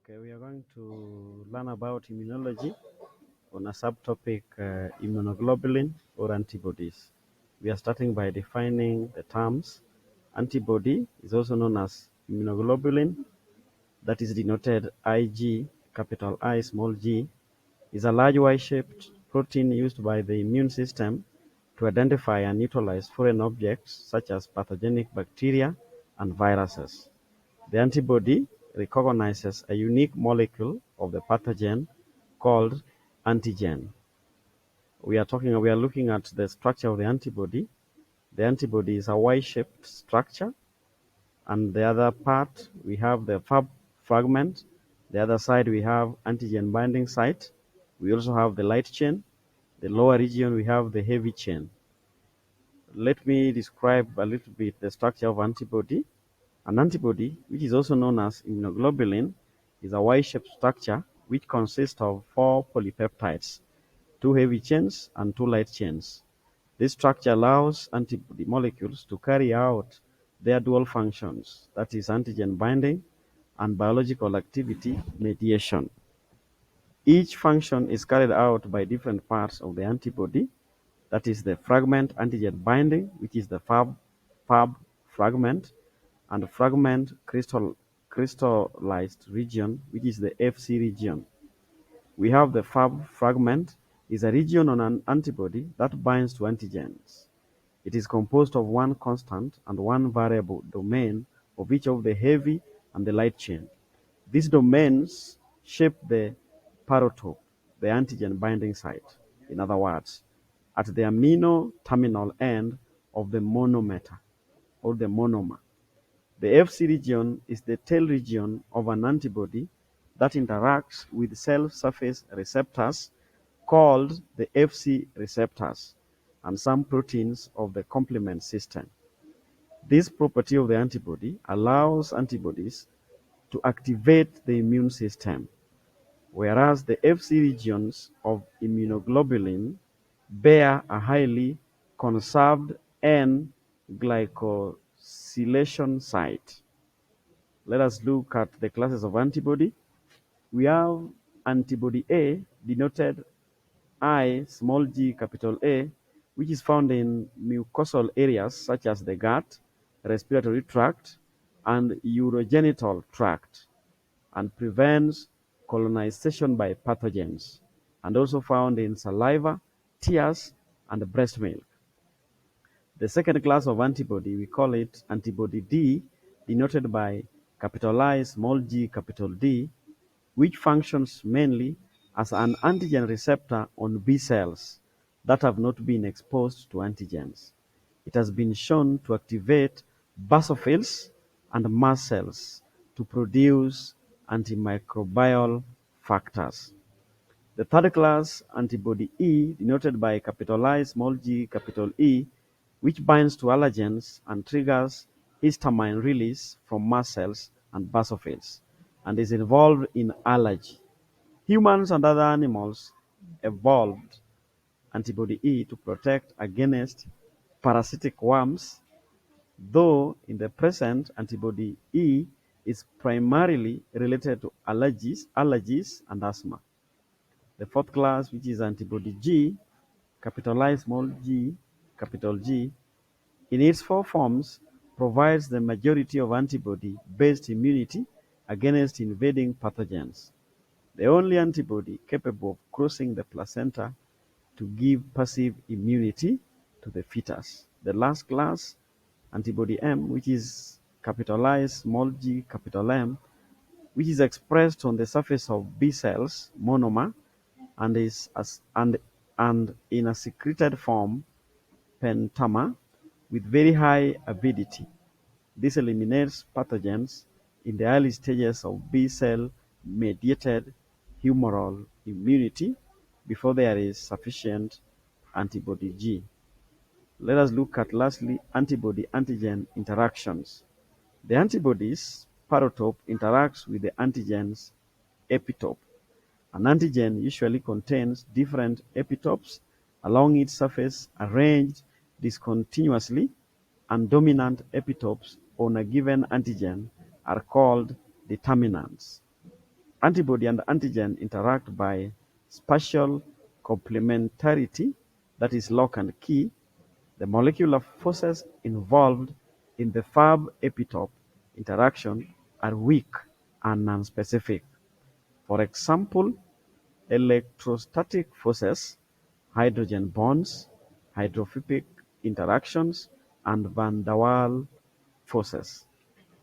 Okay, we are going to learn about immunology on a subtopic immunoglobulin or antibodies. We are starting by defining the terms. Antibody is also known as immunoglobulin, that is denoted Ig, capital I, small g, is a large Y-shaped protein used by the immune system to identify and neutralize foreign objects such as pathogenic bacteria and viruses. The antibody recognizes a unique molecule of the pathogen called antigen. We are looking at the structure of the antibody. The antibody is a Y-shaped structure, and the other part we have the Fab fragment. The other side we have antigen binding site. We also have the light chain. The lower region we have the heavy chain. Let me describe a little bit the structure of antibody. An antibody, which is also known as immunoglobulin, is a Y-shaped structure which consists of 4 polypeptides, 2 heavy chains and 2 light chains. This structure allows antibody molecules to carry out their dual functions, that is antigen binding and biological activity mediation. Each function is carried out by different parts of the antibody, that is the fragment antigen binding, which is the Fab fragment, and fragment crystallized region, which is the FC region. We have the Fab fragment is a region on an antibody that binds to antigens. It is composed of one constant and one variable domain of each of the heavy and the light chain. These domains shape the parotope, the antigen binding site. In other words, at the amino terminal end of the monomer or the monomer. The Fc region is the tail region of an antibody that interacts with cell surface receptors called the Fc receptors and some proteins of the complement system. This property of the antibody allows antibodies to activate the immune system, whereas the Fc regions of immunoglobulin bear a highly conserved N-glycosylation site. Let us look at the classes of antibody. We have antibody A, denoted I, small g, capital A, which is found in mucosal areas such as the gut, respiratory tract, and urogenital tract, and prevents colonization by pathogens, and also found in saliva, tears, and breast milk. The second class of antibody, we call it antibody D, denoted by capital I, small g, capital D, which functions mainly as an antigen receptor on B cells that have not been exposed to antigens. It has been shown to activate basophils and mast cells to produce antimicrobial factors. The third class, antibody E, denoted by capital I, small g, capital E, which binds to allergens and triggers histamine release from mast cells and basophils, and is involved in allergy. Humans and other animals evolved antibody E to protect against parasitic worms, though in the present antibody E is primarily related to allergies and asthma. The fourth class, which is antibody G, capital I, small g, capital G, in its 4 forms, provides the majority of antibody-based immunity against invading pathogens. The only antibody capable of crossing the placenta to give passive immunity to the fetus. The last class, antibody M, which is capital I, small g, capital M, which is expressed on the surface of B cells, monomer, and in a secreted form, pentamer, with very high avidity. This eliminates pathogens in the early stages of B cell mediated humoral immunity before there is sufficient antibody G. Let us look at lastly antibody-antigen interactions. The antibody's parotope interacts with the antigen's epitope. An antigen usually contains different epitopes along its surface arranged discontinuously, and dominant epitopes on a given antigen are called determinants. Antibody and antigen interact by spatial complementarity, that is lock and key. The molecular forces involved in the Fab epitope interaction are weak and nonspecific. For example, electrostatic forces, hydrogen bonds, hydrophobic interactions, and van der Waals forces.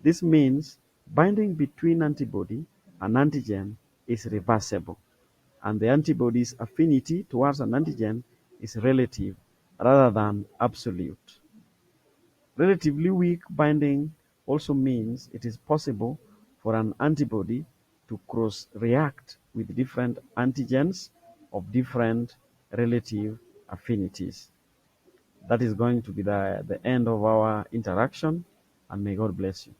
This means binding between antibody and antigen is reversible, and the antibody's affinity towards an antigen is relative rather than absolute. Relatively weak binding also means it is possible for an antibody to cross-react with different antigens of different relative affinities. That is going to be the end of our interaction, and may God bless you.